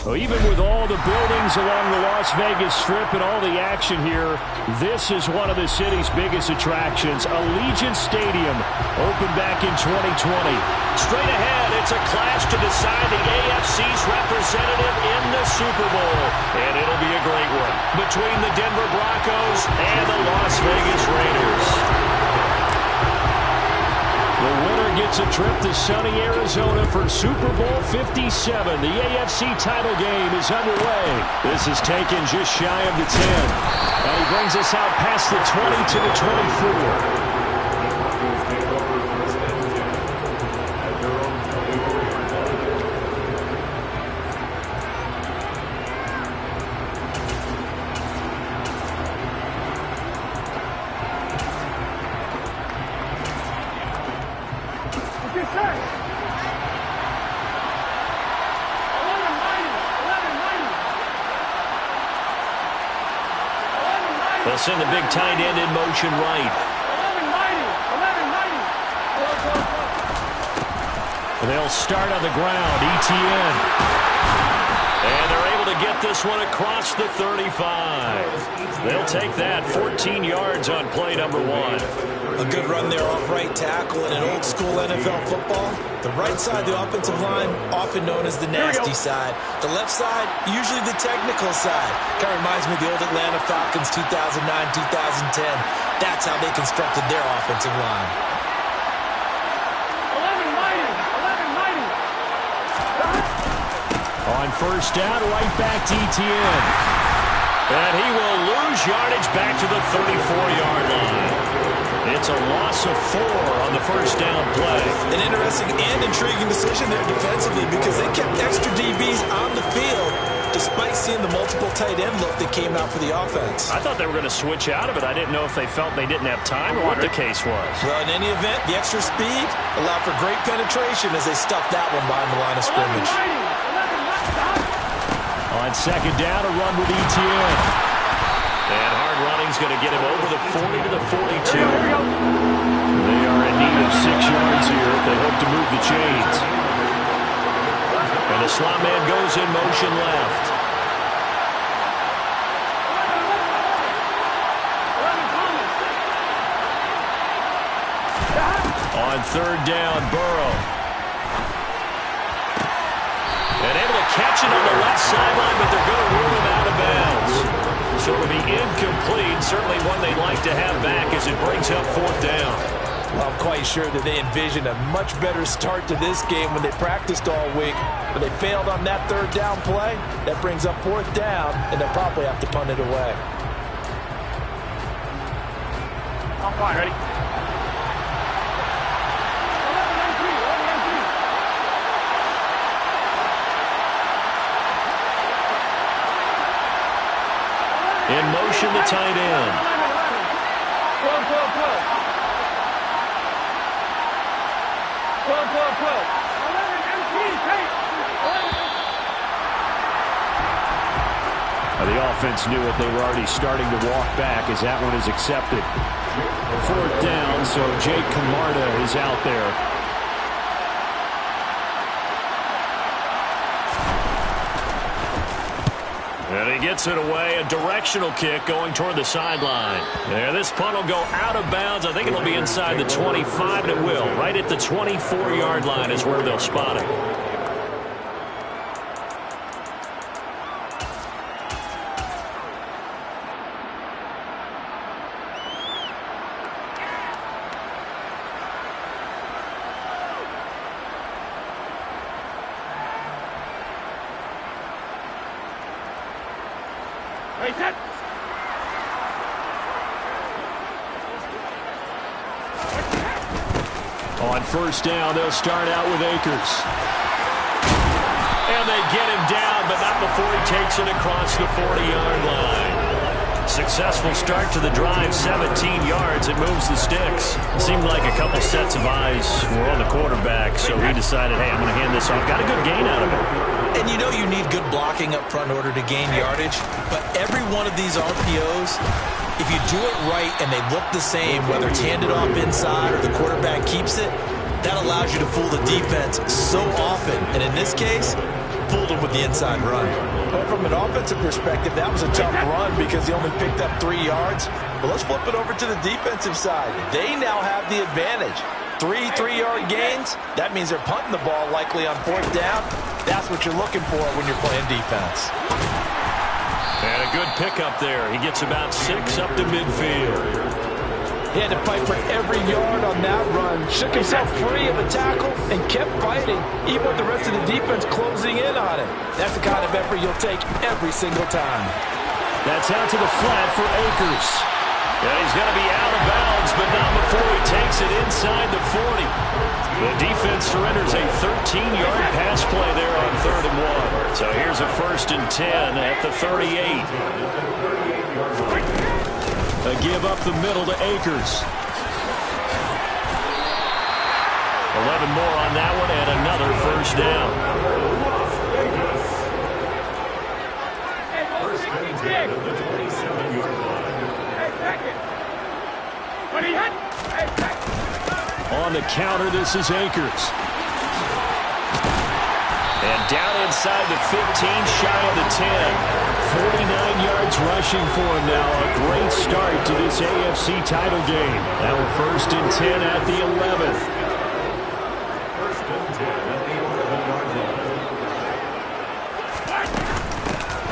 Well, even with all the buildings along the Las Vegas Strip and all the action here, this is one of the city's biggest attractions. Allegiant Stadium opened back in 2020. Straight ahead, it's a clash to decide the AFC's representative in the Super Bowl. And it'll be a great one between the Denver Broncos and the Las Vegas Raiders. The winner gets a trip to sunny Arizona for Super Bowl 57. The AFC title game is underway. This is taken just shy of the 10. And he brings us out past the 20 to the 24. They'll send the big tight end in motion right. They'll start on the ground. ETN. And they're able to get this one across the 35. They'll take that 14 yards on play number 1. A good run there off right tackle in an old-school NFL football. The right side of the offensive line, often known as the nasty side. The left side, usually the technical side. Kind of reminds me of the old Atlanta Falcons 2009-2010. That's how they constructed their offensive line. On first down, right back to ETN. And he will lose yardage back to the 34-yard line. It's a loss of 4 on the first down play. An interesting and intriguing decision there defensively because they kept extra DBs on the field despite seeing the multiple tight end look that came out for the offense. I thought they were going to switch out of it. I didn't know if they felt they didn't have time or what the case was. Well, in any event, the extra speed allowed for great penetration as they stuffed that one behind the line of scrimmage. On second down, a run with ETN. And hard running's going to get him over the 40 to the 42. They are in need of 6 yards here if they hope to move the chains. And the slot man goes in motion left. On third down, Burrow. And able to catch it on the left sideline, but they're going to rule him out of bounds. So it'll be incomplete. Certainly one they'd like to have back as it brings up fourth down. Well, I'm quite sure that they envisioned a much better start to this game when they practiced all week. But they failed on that third down play. That brings up fourth down, and they'll probably have to punt it away. I'm fine, ready? In motion, the tight end. The offense knew it. They were already starting to walk back as that one is accepted. Fourth down, so Jake Camarda is out there. And he gets it away, a directional kick going toward the sideline. Yeah, this punt will go out of bounds. I think it'll be inside the 25, and it will. Right at the 24-yard line is where they'll spot it. On first down, they'll start out with Akers. And they get him down, but not before he takes it across the 40-yard line. Successful start to the drive, 17 yards. It moves the sticks. Seemed like a couple sets of eyes were on the quarterback, so he decided, hey, I'm going to hand this off. Got a good gain out of it. And you know you need good blocking up front in order to gain yardage, but every one of these RPOs, if you do it right and they look the same, whether it's handed off inside or the quarterback keeps it, that allows you to fool the defense so often. And in this case, fooled him with the inside run. But from an offensive perspective, that was a tough run because he only picked up 3 yards. But let's flip it over to the defensive side. They now have the advantage. 3 3-yard gains. That means they're punting the ball likely on 4th down. That's what you're looking for when you're playing defense. And a good pickup there. He gets about 6 up to midfield. He had to fight for every yard on that run. Shook himself free of a tackle and kept fighting, even with the rest of the defense closing in on him. That's the kind of effort you'll take every single time. That's out to the flat for Akers. Yeah, he's going to be out of bounds, but not before he takes it inside the 40. The defense surrenders a 13-yard pass play there on 3rd and 1. So here's a 1st and 10 at the 38. A give up the middle to Akers. 11 more on that one and another 1st down. On the counter, this is Akers. And down inside the 15, shy of the 10. 49 yards rushing for him now. A great start to this AFC title game. Now a 1st and 10 at the 11.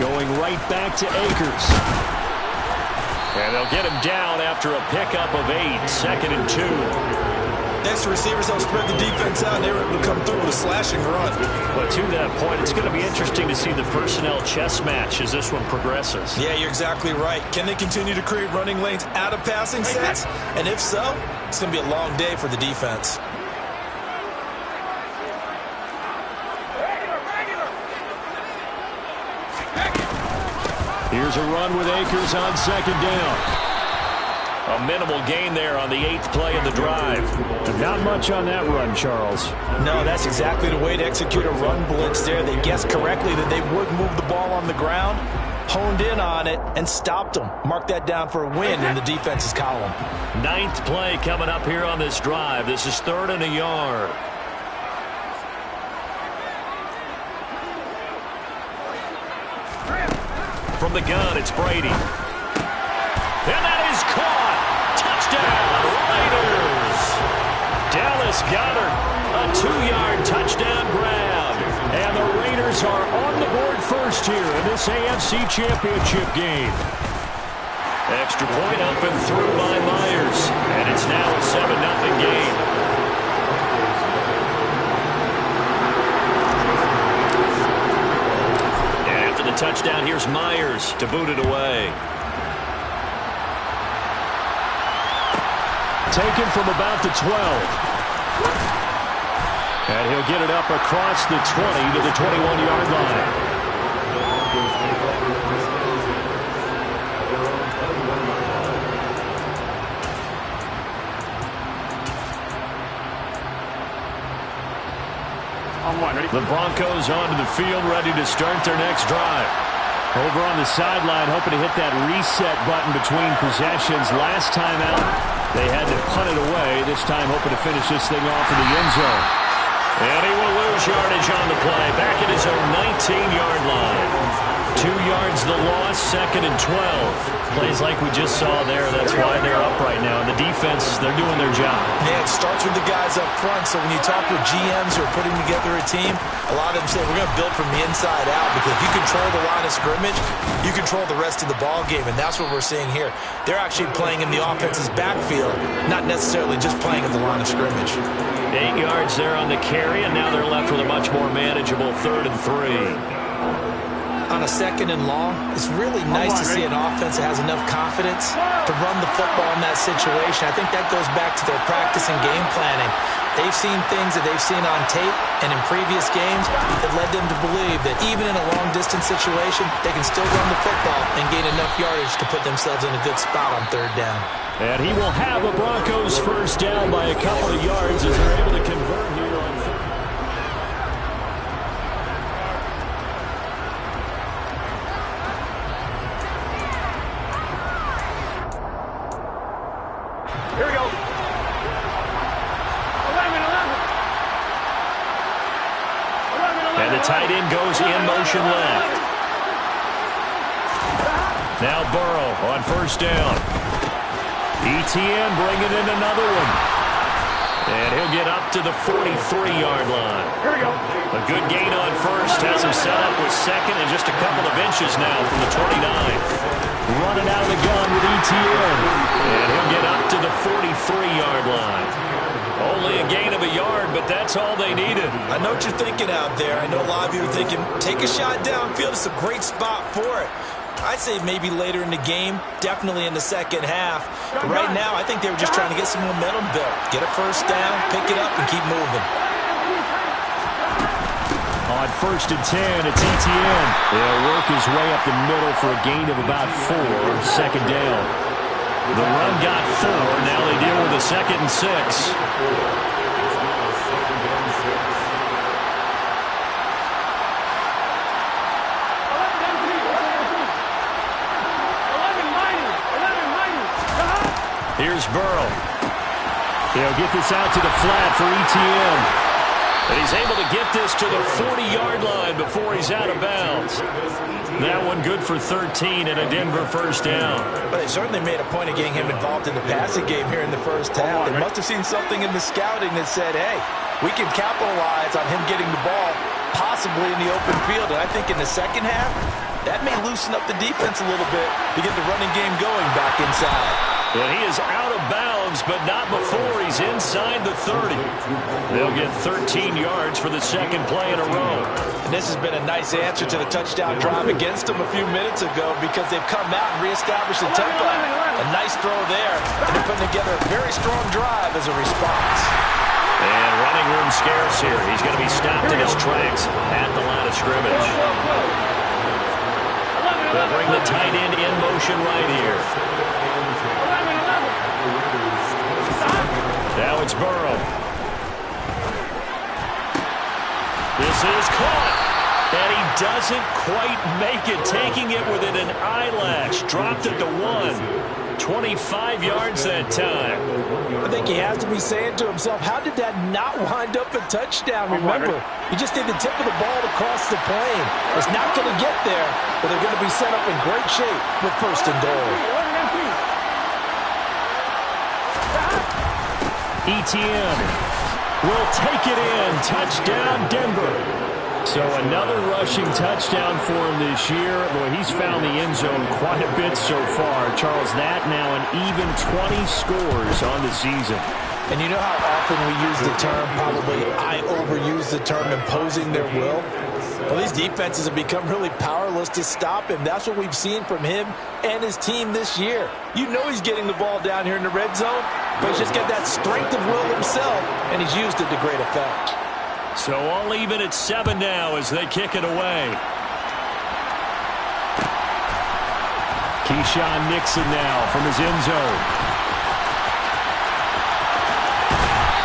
Going right back to Akers. And they'll get him down after a pickup of 8. 2nd and 2. Next, the receivers don't spread the defense out, and they were able to come through with a slashing run. But to that point, it's going to be interesting to see the personnel chess match as this one progresses. Yeah, you're exactly right. Can they continue to create running lanes out of passing sets? And if so, it's going to be a long day for the defense. Here's a run with Akers on 2nd down. A minimal gain there on the 8th play of the drive. Not much on that run, Charles. No, that's exactly the way to execute a run blitz there. They guessed correctly that they would move the ball on the ground, honed in on it, and stopped them. Mark that down for a win in the defense's column. 9th play coming up here on this drive. This is 3rd and a yard. From the gun, it's Brady. And that is caught. Touchdown, Raiders. Dallas Goedert, a 2-yard touchdown grab. And the Raiders are on the board first here in this AFC Championship game. Extra point up and through by Myers. And it's now a 7-0 game. And after the touchdown, here's Myers to boot it away. Taken from about the 12. And he'll get it up across the 20 to the 21-yard line. The Broncos onto the field, ready to start their next drive. Over on the sideline, hoping to hit that reset button between possessions. Last time out, they had to punt it away. This time, hoping to finish this thing off in the end zone. And he will lose yardage on the play. Back at his own 19-yard line. 2 yards the loss, 2nd and 12. Plays like we just saw there. That's why they're up right now. And the defense, they're doing their job. Yeah, it starts with the guys up front. So when you talk with GMs who are putting together a team, a lot of them say we're going to build from the inside out, because if you control the line of scrimmage, you control the rest of the ball game. And that's what we're seeing here. They're actually playing in the offense's backfield, not necessarily just playing at the line of scrimmage. 8 yards there on the carry, and now they're left with a much more manageable 3rd and 3. On a 2nd and long, it's really nice to see an offense that has enough confidence to run the football in that situation. I think that goes back to their practice and game planning. They've seen things that they've seen on tape and in previous games that led them to believe that even in a long-distance situation, they can still run the football and gain enough yardage to put themselves in a good spot on 3rd down. And he will have a Broncos 1st down by a couple of yards as they're able to convert here on 3rd. Here we go. 11. And the tight end goes in motion left. Now Burrow on first down. ETN bringing in another one. And he'll get up to the 43-yard line. Here we go. A good gain on first. Has him set up with second and just a couple of inches now from the 29. Running out of the gun with ETN. And he'll get up to the 43-yard line. Only a gain of a yard, but that's all they needed. I know what you're thinking out there. I know a lot of you are thinking, take a shot downfield. It's a great spot for it. I'd say maybe later in the game, definitely in the second half. But right now, I think they were just trying to get some momentum built. Get a first down, pick it up, and keep moving. On 1st and 10, it's ETN. He'll work his way up the middle for a gain of about 4. Second down. The run got 4. Now they deal with a 2nd and 6. Here's Burrow. He'll get this out to the flat for ETN. And he's able to get this to the 40-yard line before he's out of bounds. That one good for 13 and a Denver first down. But they certainly made a point of getting him involved in the passing game here in the first half. They must have seen something in the scouting that said, hey, we can capitalize on him getting the ball possibly in the open field. And I think in the second half, that may loosen up the defense a little bit to get the running game going back inside. And he is out of bounds, but not before he's inside the 30. They'll get 13 yards for the second play in a row. And this has been a nice answer to the touchdown drive against them a few minutes ago because they've come out and reestablished the tempo. A nice throw there, and they're putting together a very strong drive as a response. And running room scarce here. He's going to be stopped in his tracks at the line of scrimmage. They'll bring the tight end in motion right here. Now it's Burrow. This is caught. And he doesn't quite make it, taking it within an eyelash. Dropped it to 1. 25 yards that time. I think he has to be saying to himself, how did that not wind up a touchdown? Remember, he just did the tip of the ball across the plane. It's not going to get there, but they're going to be set up in great shape with 1st and goal. ETN will take it in. Touchdown, Denver. So another rushing touchdown for him this year. Boy, he's found the end zone quite a bit so far. Charles, that now an even 20 scores on the season. And you know how often we use the term, probably I overuse the term imposing their will? Well, these defenses have become really powerless to stop him. That's what we've seen from him and his team this year. You know he's getting the ball down here in the red zone, but he's just got that strength of will himself, and he's used it to great effect. So all even at 7 now as they kick it away. Keyshawn Nixon now from his end zone.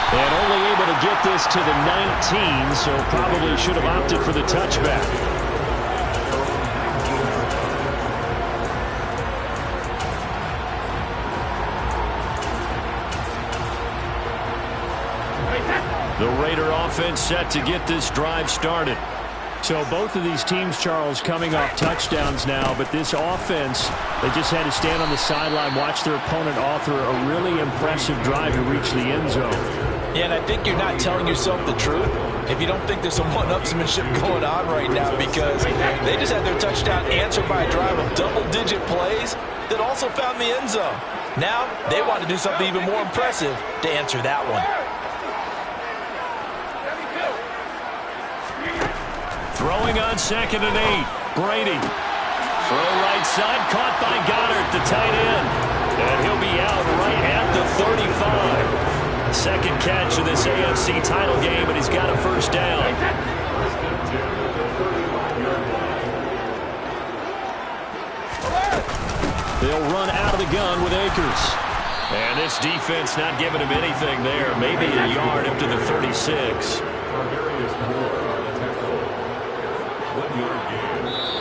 And only able to get this to the 19, so probably should have opted for the touchback. The Raider offense set to get this drive started. So both of these teams, Charles, coming off touchdowns now, but this offense, they just had to stand on the sideline, watch their opponent author a really impressive drive to reach the end zone. Yeah, and I think you're not telling yourself the truth if you don't think there's some one-upsmanship going on right now, because they just had their touchdown answered by a drive of double-digit plays that also found the end zone. Now they want to do something even more impressive to answer that one. Throwing on 2nd and 8. Brady. Throw right side, caught by Goddard, the tight end. And he'll be out right at the 35. Second catch of this AFC title game, and he's got a first down. They'll run out of the gun with Akers. And this defense not giving him anything there. Maybe a yard up to the 36.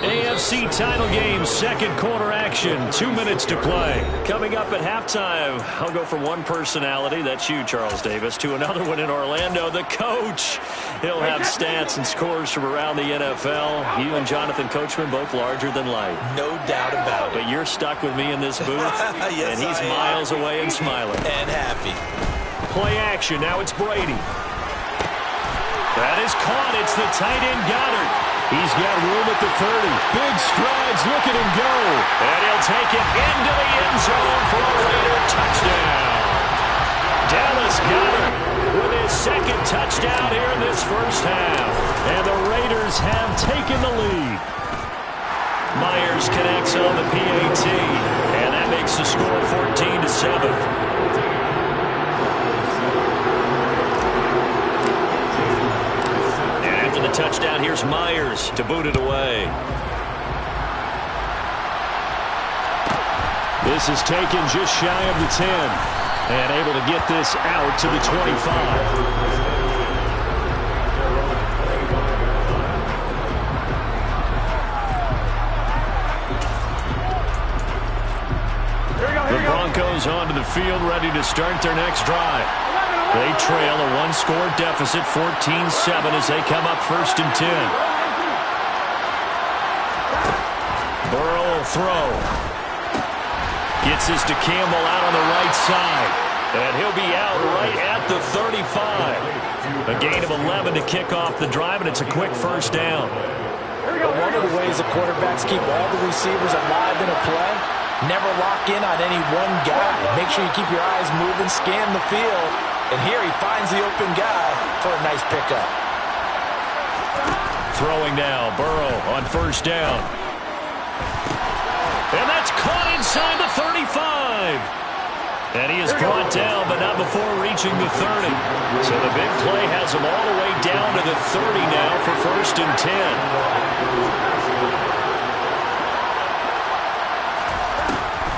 AFC title game, second quarter action, 2 minutes to play. Coming up at halftime, I'll go from one personality, that's you, Charles Davis, to another one in Orlando, the coach. He'll have stats and scores from around the NFL. You and Jonathan Coachman both larger than life. No doubt about it. But you're stuck with me in this booth, yes, and he's miles away and smiling. And happy. Play action, now it's Brady. That is caught, it's the tight end Goddard. He's got room at the 30. Big strides. Look at him go. And he'll take it into the end zone for a Raider touchdown. Dallas Goedert with his second touchdown here in this first half. And the Raiders have taken the lead. Myers connects on the PAT. And that makes the score 14-7. The touchdown, here's Myers to boot it away. This is taken just shy of the 10 and able to get this out to the 25. The Broncos onto the field, ready to start their next drive. They trail a one-score deficit, 14-7, as they come up 1st and 10. Burrow will throw. Gets this to Campbell out on the right side. And he'll be out right at the 35. A gain of 11 to kick off the drive, and it's a quick first down. But one of the ways the quarterbacks keep all the receivers alive in a play, never lock in on any one guy. Make sure you keep your eyes moving, scan the field. And here he finds the open guy for a nice pickup. Throwing now, Burrow on first down. And that's caught inside the 35. And he is brought down, but not before reaching the 30. So the big play has him all the way down to the 30 now for 1st and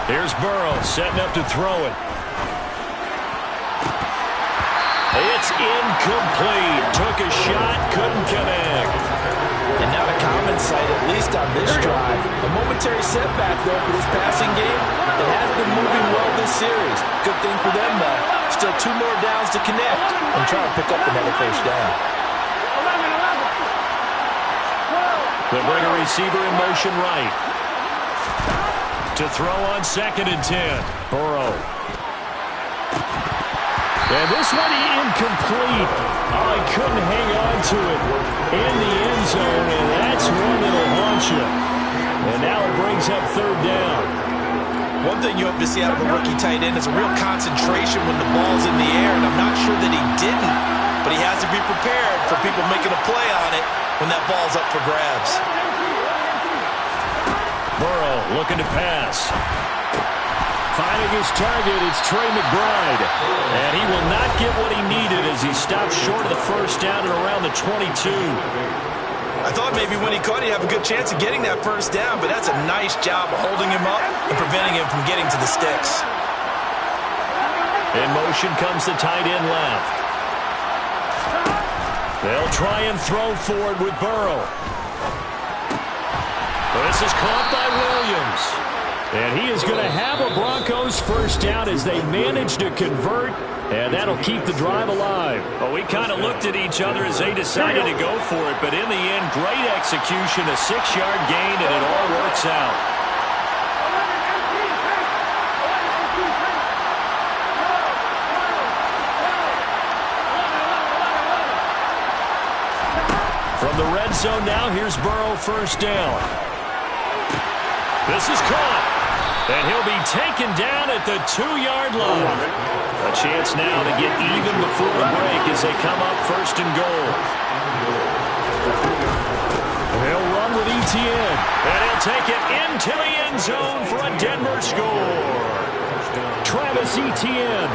10. Here's Burrow setting up to throw it. It's incomplete. Took a shot, couldn't connect. And now to common sight, at least on this drive. A momentary setback, though, for this passing game. It has been moving well this series. Good thing for them, though. Still 2 more downs to connect and try to pick up another first down. They'll bring a receiver in motion right. To throw on 2nd and 10. Burrow. And this one incomplete. Oh, he couldn't hang on to it in the end zone, and that's one that'll haunt you. And now it brings up 3rd down. One thing you hope to see out of a rookie tight end is a real concentration when the ball's in the air, and I'm not sure that he didn't, but he has to be prepared for people making a play on it when that ball's up for grabs. Burrow looking to pass. Finding his target, it's Trey McBride. And he will not get what he needed as he stopped short of the first down at around the 22. I thought maybe when he caught it, he'd have a good chance of getting that first down, but that's a nice job of holding him up and preventing him from getting to the sticks. In motion comes the tight end left. They'll try and throw forward with Burrow. This is caught by Williams. And he is going to have a Broncos first down as they manage to convert, and that'll keep the drive alive. Well, we kind of looked at each other as they decided to go for it, but in the end, great execution, a 6-yard gain, and it all works out. From the red zone now, here's Burrow first down. This is caught. And he'll be taken down at the 2-yard line. A chance now to get even before the break as they come up 1st and goal. He'll run with Etienne. And he'll take it into the end zone for a Denver score. Travis Etienne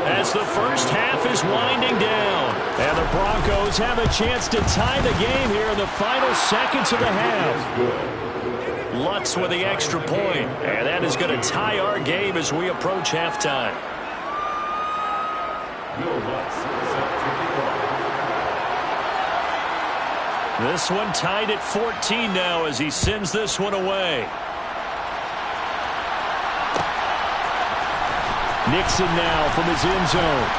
as the first half is winding down. And the Broncos have a chance to tie the game here in the final seconds of the half. Lutz with the extra point, and that is going to tie our game as we approach halftime. This one tied at 14 now as he sends this one away. Nixon now from his end zone.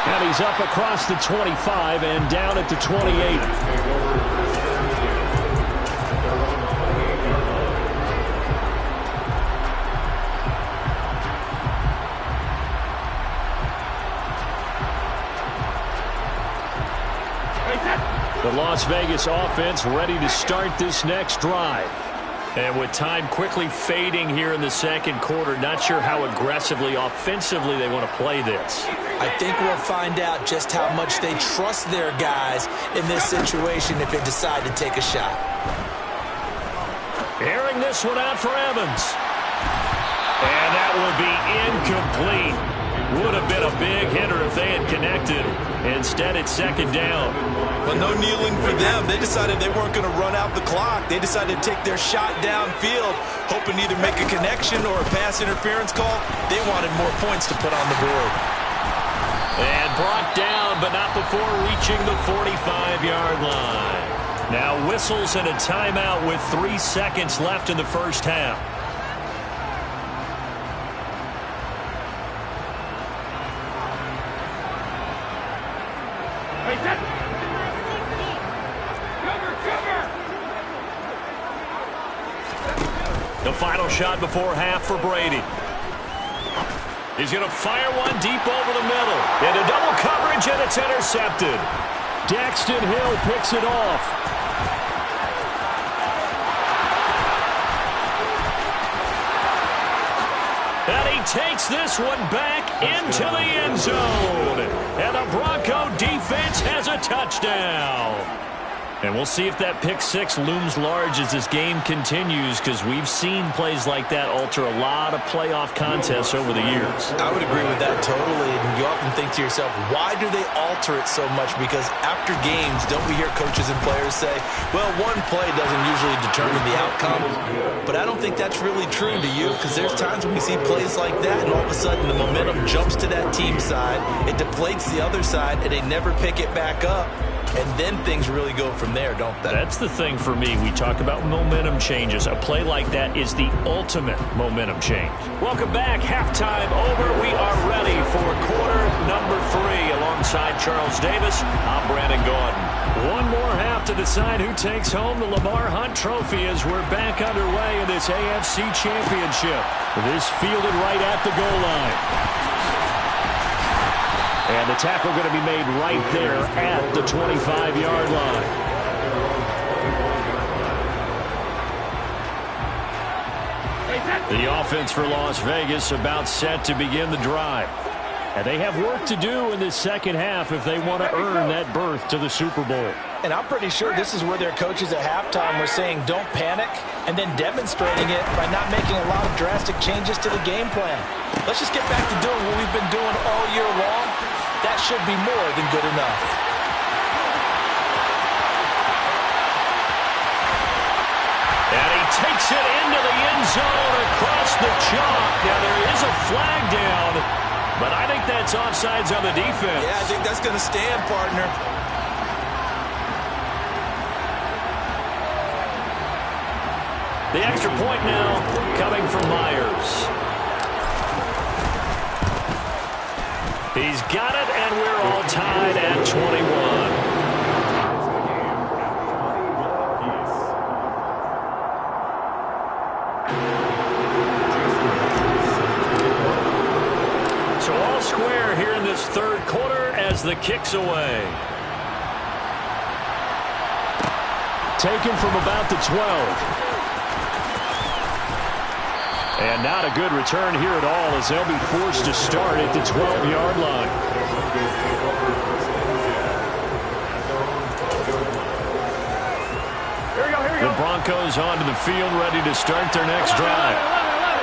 And he's up across the 25 and down at the 28. The Las Vegas offense ready to start this next drive. And with time quickly fading here in the second quarter, not sure how aggressively, offensively they want to play this. I think we'll find out just how much they trust their guys in this situation if they decide to take a shot. Airing this one out for Evans. And that would be incomplete. Would have been a big hitter if they had connected. Instead, it's second down. But no kneeling for them. They decided they weren't going to run out the clock. They decided to take their shot downfield, hoping to either make a connection or a pass interference call. They wanted more points to put on the board. And brought down, but not before reaching the 45-yard line. Now whistles and a timeout with 3 seconds left in the first half. The final shot before half for Brady. He's going to fire one deep over the middle. Into double coverage, and it's intercepted. Daxton Hill picks it off. And he takes this one back into the end zone. And the Bronco defense has a touchdown. And we'll see if that pick six looms large as this game continues, because we've seen plays like that alter a lot of playoff contests over the years. I would agree with that totally. And you often think to yourself, why do they alter it so much? Because after games, don't we hear coaches and players say, well, one play doesn't usually determine the outcome. But I don't think that's really true to you, because there's times when we see plays like that, and all of a sudden the momentum jumps to that team side. It deflates the other side, and they never pick it back up. And then things really go from there, don't they? That's the thing for me. We talk about momentum changes. A play like that is the ultimate momentum change. Welcome back. Halftime over. We are ready for quarter number 3. Alongside Charles Davis, I'm Brandon Gaudin. One more half to decide who takes home the Lamar Hunt Trophy as we're back underway in this AFC Championship. This fielded right at the goal line. And the tackle going to be made right there at the 25-yard line. The offense for Las Vegas about set to begin the drive. And they have work to do in this second half if they want to earn that berth to the Super Bowl. And I'm pretty sure this is where their coaches at halftime were saying don't panic, and then demonstrating it by not making a lot of drastic changes to the game plan. Let's just get back to doing what we've been doing all year long. That should be more than good enough. And he takes it into the end zone across the chalk. Now there is a flag down, but I think that's offsides on the defense. Yeah, I think that's going to stand, partner. The extra point now coming from Myers. He's got it, and we're all tied at 21. So all square here in this third quarter as the kick's away. Taken from about the 12. And not a good return here at all as they'll be forced to start at the 12-yard line. Here we go. The Broncos onto the field ready to start their next drive.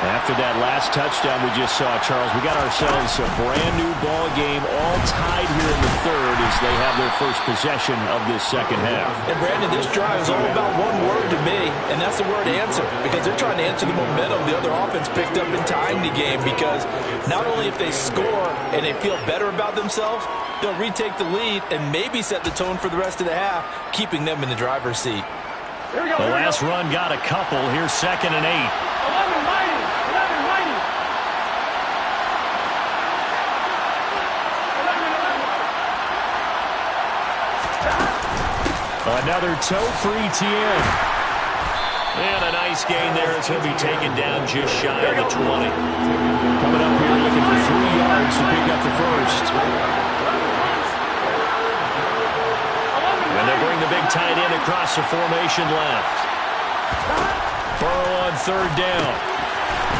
After that last touchdown we just saw, Charles, we got ourselves a brand-new ball game, all tied here in the third as they have their first possession of this second half. And, Brandon, this drive is all about one word to me, and that's the word answer, because they're trying to answer the momentum the other offense picked up in tying the game, because not only if they score and they feel better about themselves, they'll retake the lead and maybe set the tone for the rest of the half, keeping them in the driver's seat. The last run got a couple. Here's 2nd and 8. Another toe for Etienne. And a nice gain there as he'll be taken down just shy of the 20. Coming up here looking for 3 yards to pick up the first. And they bring the big tight end across the formation left. Burrow on 3rd down.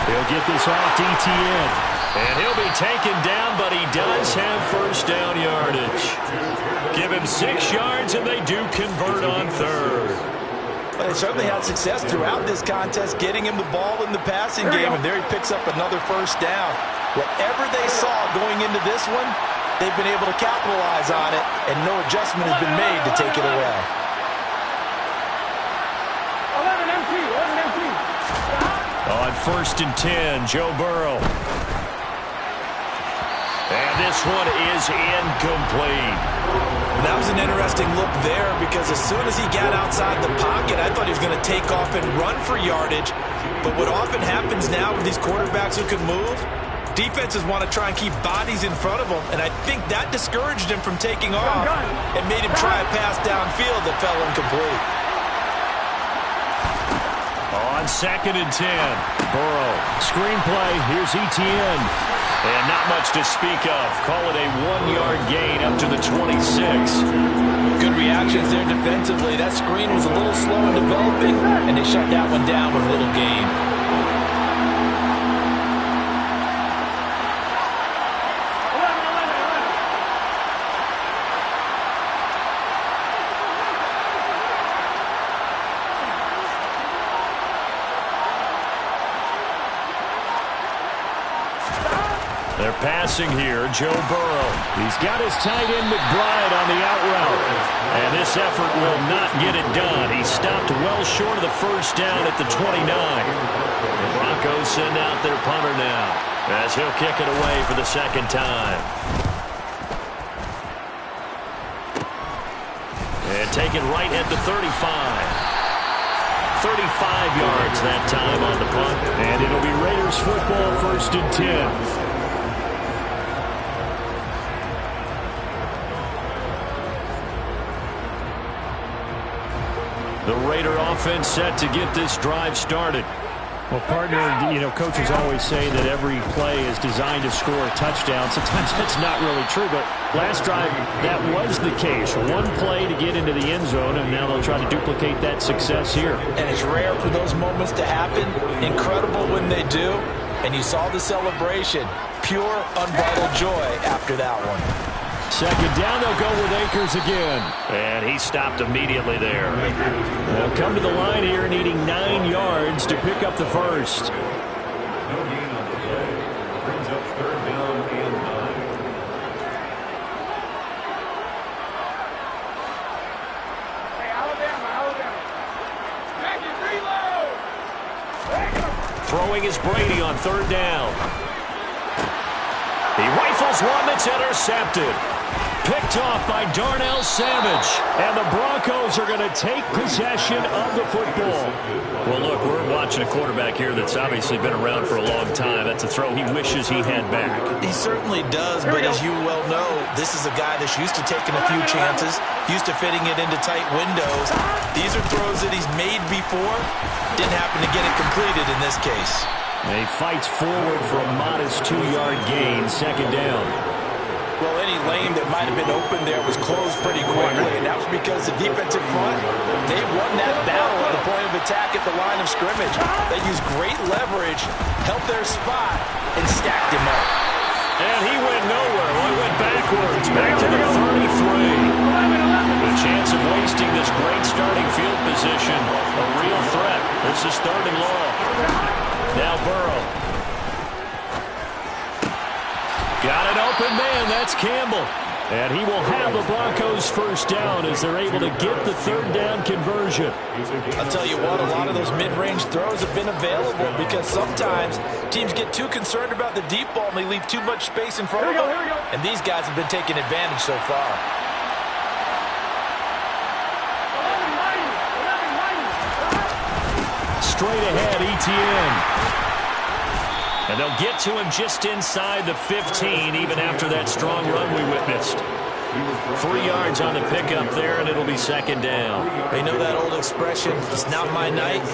He'll get this off to Etienne. And he'll be taken down, but he does have first down yardage. Give him 6 yards, and they do convert on 3rd. Well, they certainly had success throughout this contest, getting him the ball in the passing game, and there he picks up another first down. Whatever they saw going into this one, they've been able to capitalize on it, and no adjustment has been made to take it away. 11 empty. On 1st and 10, Joe Burrow. And this one is incomplete. That was an interesting look there, because as soon as he got outside the pocket, I thought he was going to take off and run for yardage. But what often happens now with these quarterbacks who can move, defenses want to try and keep bodies in front of them, and I think that discouraged him from taking off and made him try a pass downfield that fell incomplete. On 2nd and 10, Burrow, screenplay, here's Etienne. and not much to speak of. Call it a 1-yard gain up to the 26. Good reactions there defensively. That screen was a little slow in developing, and they shut that one down with a little gain. They're passing here, Joe Burrow. He's got his tight end McBride on the out route. And this effort will not get it done. He stopped well short of the first down at the 29. The Broncos send out their punter now, as he'll kick it away for the second time. And take it right at the 35. 35 yards that time on the punt. And it'll be Raiders football, 1st and 10. The Raider offense set to get this drive started. Well, partner, coaches always say that every play is designed to score a touchdown. Sometimes that's not really true, but last drive, that was the case. One play to get into the end zone, and now they'll try to duplicate that success here. And it's rare for those moments to happen. Incredible when they do. And you saw the celebration. Pure, unbridled joy after that one. Second down, they'll go with Akers again. And he stopped immediately there. They'll come to the line here needing 9 yards to pick up the first. Throwing is Brady on 3rd down. He rifles one that's intercepted. Picked off by Darnell Savage. And the Broncos are going to take possession of the football. Well, look, we're watching a quarterback here that's obviously been around for a long time. That's a throw he wishes he had back. He certainly does, but as you well know, this is a guy that's used to taking a few chances, used to fitting it into tight windows. These are throws that he's made before. Didn't happen to get it completed in this case. And he fights forward for a modest 2-yard gain, second down. Well, any lane that might have been open there was closed pretty quickly, and that was because the defensive front, they won that battle at the point of attack at the line of scrimmage. They used great leverage, helped their spot, and stacked him up. And he went nowhere. Well, he went backwards, back to the 33. The chance of wasting this great starting field position. A real threat. This is 3rd and long. Now Burrow. Got an open man. That's Campbell. And he will have the Broncos first down as they're able to get the 3rd down conversion. I'll tell you what, a lot of those mid-range throws have been available because sometimes teams get too concerned about the deep ball and they leave too much space in front of them. And these guys have been taking advantage so far. Straight ahead, Etienne. And they'll get to him just inside the 15, even after that strong run we witnessed. 3 yards on the pickup there, and it'll be 2nd down. They know that old expression, it's not my night.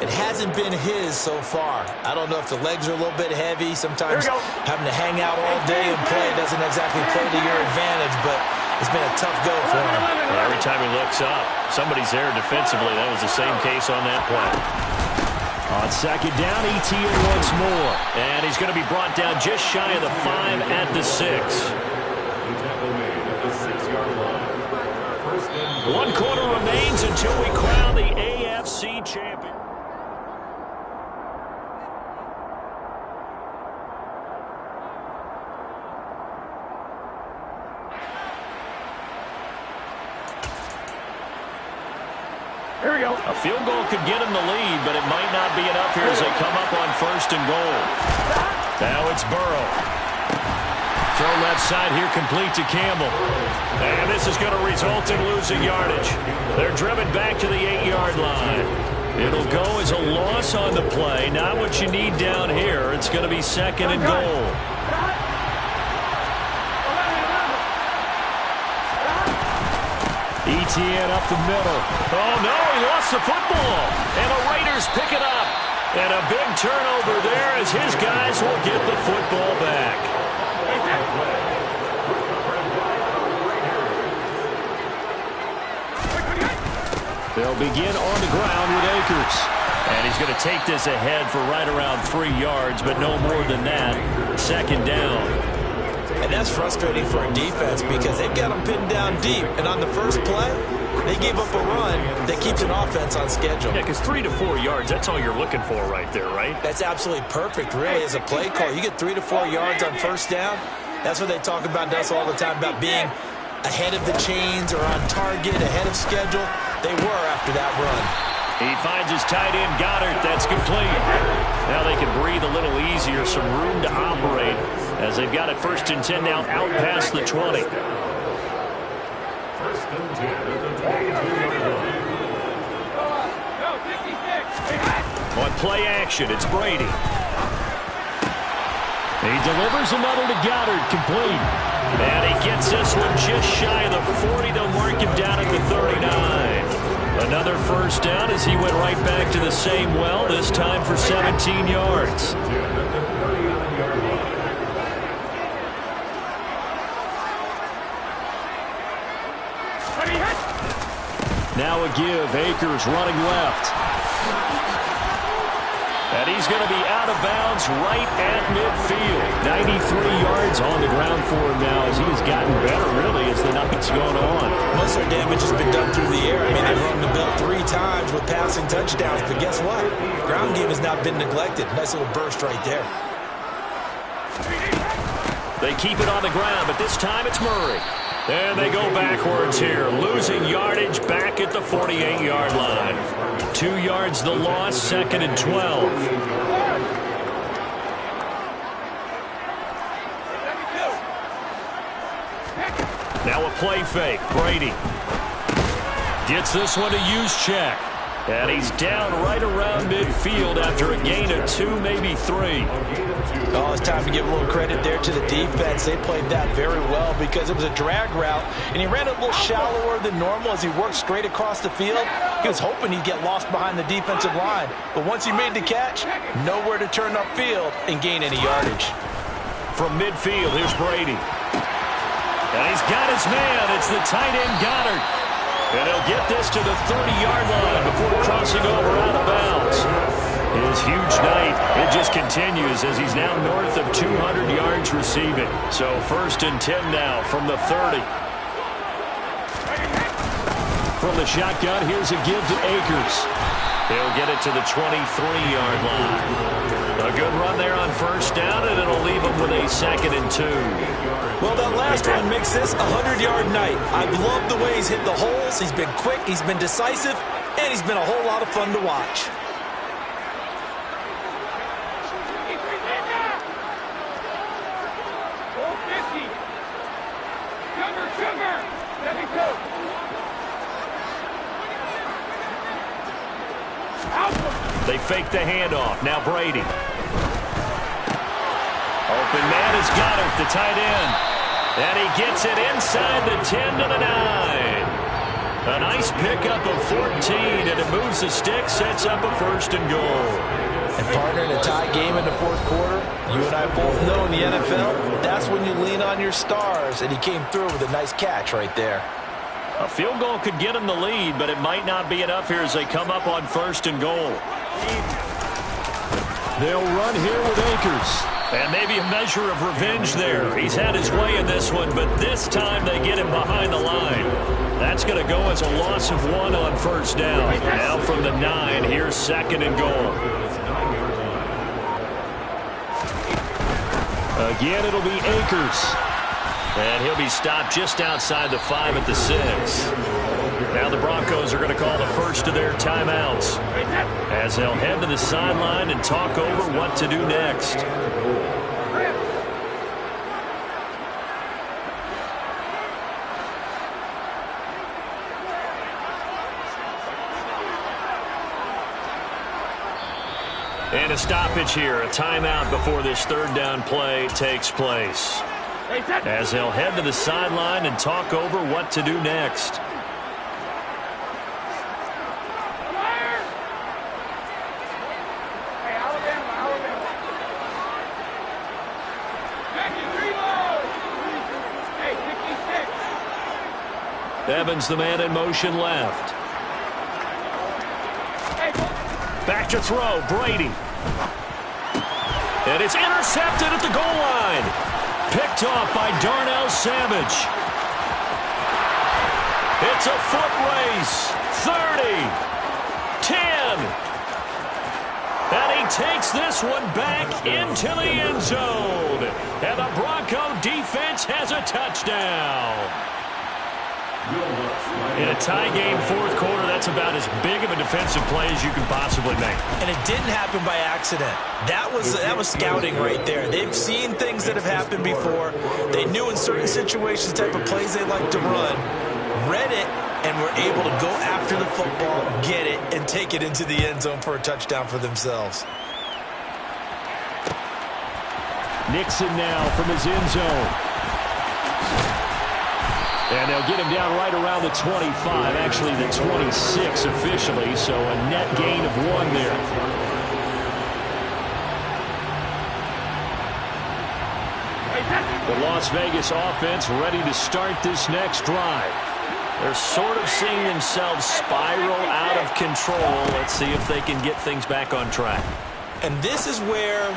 It hasn't been his so far. I don't know if the legs are a little bit heavy. Sometimes having to hang out all day and play doesn't exactly play to your advantage, but it's been a tough go for him. Well, every time he looks up, somebody's there defensively. That was the same case on that play. On 2nd down, Etienne once more. And he's going to be brought down just shy of the 5 at the 6. 1 quarter remains until we crown the AFC champion. Here we go. A field goal could get him the lead, but it might not be enough here as they come up on 1st and goal. Now it's Burrow. Throw left side here complete to Campbell. And this is going to result in losing yardage. They're driven back to the 8-yard line. It'll go as a loss on the play. Not what you need down here. It's going to be 2nd and goal. Etienne up the middle. Oh, no, he lost the football. And the Raiders pick it up. And a big turnover there as his guys will get the football back. They'll begin on the ground with Akers. And he's going to take this ahead for right around 3 yards, but no more than that. 2nd down. And that's frustrating for a defense because they've got them pinned down deep. And on the first play, they gave up a run that keeps an offense on schedule. Yeah, because 3 to 4 yards, that's all you're looking for right there, right? That's absolutely perfect, really, as a play call. You get 3 to 4 yards on 1st down. That's what they talk about to us all the time, about being ahead of the chains or on target, ahead of schedule. They were after that run. He finds his tight end, Goddard. That's complete. Now they can breathe a little easier, some room to operate as they've got it 1st and 10 now out past the 20. On play action, it's Brady. He delivers another to Goddard, complete. And he gets this one just shy of the 40. They'll mark him down at the 39. Another 1st down as he went right back to the same well, this time for 17 yards. Now a give. Akers running left. And he's going to be out of bounds right at midfield. 93 yards on the ground for him now as he has gotten better, really, as the night's gone on. Most of their damage has been done through the air. I mean, they've run the ball 3 times with passing touchdowns. But guess what? Ground game has not been neglected. Nice little burst right there. They keep it on the ground, but this time it's Murray. And they go backwards here, losing yardage back at the 48-yard line. 2 yards the loss, 2nd and 12. Now a play fake. Brady gets this one to Juszczyk. And he's down right around midfield after a gain of 2, maybe 3. Oh, it's time to give a little credit there to the defense. They played that very well because it was a drag route, and he ran a little shallower than normal as he worked straight across the field. He was hoping he'd get lost behind the defensive line, but once he made the catch, nowhere to turn upfield and gain any yardage. From midfield, here's Brady. And he's got his man. It's the tight end, Goddard. And he'll get this to the 30-yard line before crossing over out of bounds. His huge night, it just continues as he's now north of 200 yards receiving. So 1st and 10 now from the 30. From the shotgun, here's a give to Akers. He'll get it to the 23-yard line. A good run there on first down, and it'll leave him with a 2nd and 2. Well, that last one makes this a 100-yard night. I've loved the way he's hit the holes. He's been quick, he's been decisive, and he's been a whole lot of fun to watch. They fake the handoff. Now Brady. Open man is Goddard, the tight end. And he gets it inside the 10 to the 9. A nice pickup of 14, and it moves the stick, sets up a 1st and goal. And partner, in a tie game in the 4th quarter, you and I both know in the NFL, that's when you lean on your stars, and he came through with a nice catch right there. A field goal could get him the lead, but it might not be enough here as they come up on 1st and goal. They'll run here with Akers. And maybe a measure of revenge there. He's had his way in this one, but this time they get him behind the line. That's going to go as a loss of 1 on 1st down. Now from the 9, here's 2nd and goal. Again, it'll be Akers. And he'll be stopped just outside the 5 at the 6. Now the Broncos are going to call the first of their timeouts as they'll head to the sideline and talk over what to do next. And a stoppage here, a timeout before this 3rd down play takes place. As they'll head to the sideline and talk over what to do next. Evans, the man in motion left. Back to throw, Brady. And it's intercepted at the goal line. Picked off by Darnell Savage. It's a foot race. 30. 10. And he takes this one back into the end zone. And the Bronco defense has a touchdown. In a tie game 4th quarter, that's about as big of a defensive play as you can possibly make. And it didn't happen by accident. That was scouting right there. They've seen things that have happened before. They knew in certain situations the type of plays they like to run, read it, and were able to go after the football, get it, and take it into the end zone for a touchdown for themselves. Nixon now from his end zone. And they'll get him down right around the 25, actually the 26 officially, so a net gain of 1 there. The Las Vegas offense ready to start this next drive. They're sort of seeing themselves spiral out of control. Let's see if they can get things back on track. And this is where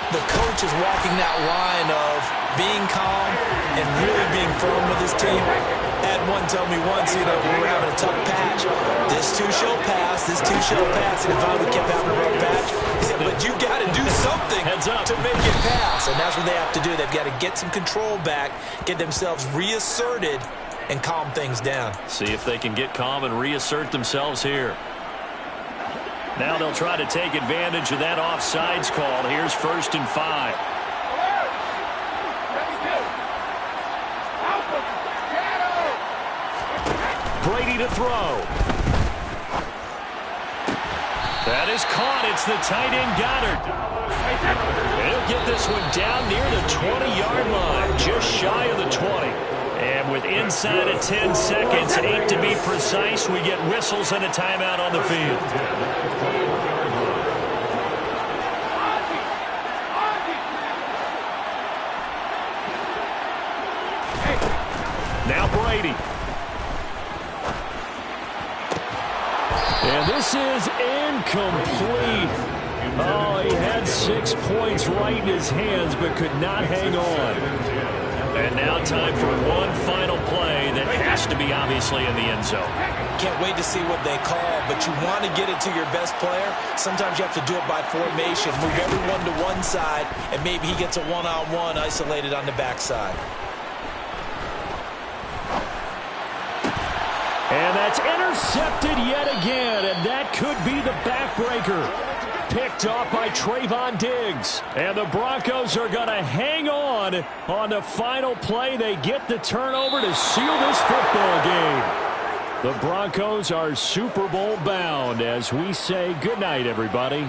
the coach is walking that line of being calm and really being firm with his team. Had one tell me once, we were having a tough patch. This too shall pass, this too shall pass. And finally we kept having a rough patch. He said, but you got to do something to make it pass. And that's what they have to do. They've got to get some control back, get themselves reasserted, and calm things down. See if they can get calm and reassert themselves here. Now they'll try to take advantage of that offsides call. Here's 1st and 5. Brady to throw. That is caught. It's the tight end Goddard. He'll get this one down near the 20-yard line, just shy of the 20. And with inside of 10 seconds, 8 to be precise, we get whistles and a timeout on the field. Now Brady. And this is incomplete. Oh, he had 6 points right in his hands, but could not hang on. And now time for one final play that has to be obviously in the end zone. Can't wait to see what they call, but you want to get it to your best player. Sometimes you have to do it by formation. Move everyone to one side, and maybe he gets a one-on-one isolated on the backside. And that's intercepted yet again, and that could be the backbreaker. Picked off by Trayvon Diggs. And the Broncos are going to hang on the final play. They get the turnover to seal this football game. The Broncos are Super Bowl bound as we say goodnight, everybody.